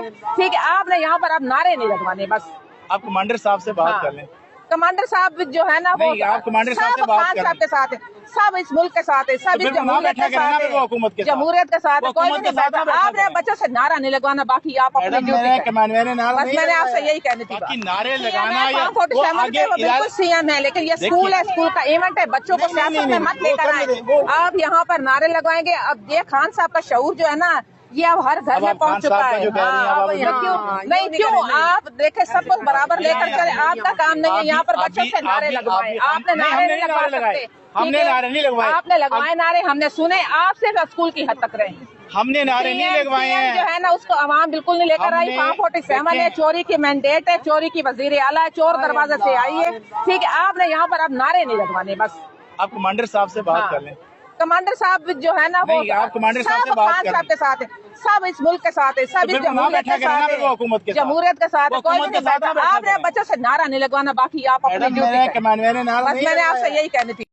ٹھیک ہے، آپ نے یہاں پر اب نعرے نہیں لگوانے بس. آپ کمانڈر صاحب سے بات کر لیں. کمانڈر صاحب جو ہے نا وہ آپ کمانڈر صاحب سے سب بات خان کریں. صاحب کے ساتھ ہے، سب اس ملک کے ساتھ ہے، سب اس جمہوریت کے ساتھ ہے، جمہوریت کے ساتھ ہے. کوئی نہیں بیٹھا. آپ نے بچوں سے نعرہ نہیں لگوانا، باقی آپ اپنی ڈیوٹی کریں. بس میں نے آپ سے یہی کہنی تھی. نعرے لگانا بالکل سی ایم ہے، لیکن یہ اسکول ہے، اسکول کا ایونٹ ہے، بچوں کو سیاست میں مت لے کر آئے. آپ یہاں پر نعرے لگوائیں گے. اب یہ خان صاحب کا شعور جو ہے نا یہ اب ہر گھر میں پہنچ چکا ہے. نہیں کیوں آپ دیکھیں سب کو برابر لے کر چلے. آپ کا کام نہیں ہے یہاں پر بچوں سے نعرے لگوائے. آپ نے نعرے نہیں لگوا سکتے. ہم نے نعرے نہیں لگوائے. آپ نے لگوائے نعرے، ہم نے سنے. آپ صرف اسکول کی حد تک رہے. ہم نے نعرے نہیں لگوائے ہیں. جو ہے نا اس کو عوام بالکل نہیں لے کر آئی. 47 ہے، چوری کی مینڈیٹ ہے، چوری کی وزیر اعلیٰ ہے، چور دروازے سے آئی ہے. ٹھیک ہے، آپ نے یہاں پر اب نعرے نہیں لگوانے بس. آپ کمانڈر صاحب سے بات کر لیں. کمانڈر صاحب جو ہے نا وہ آپ کمانڈر صاحب سے سب بات خان کریں. صاحب کے ساتھ ہے، سب اس ملک کے ساتھ ہے، سب اس جمہوریت کے ساتھ ہے، جمہوریت کے ساتھ ہے. کوئی نہیں بیٹھا. آپ نے بچوں سے نعرہ نہیں لگوانا، باقی آپ اپنی ڈیوٹی کریں. بس میں نے آپ سے یہی کہنی تھی.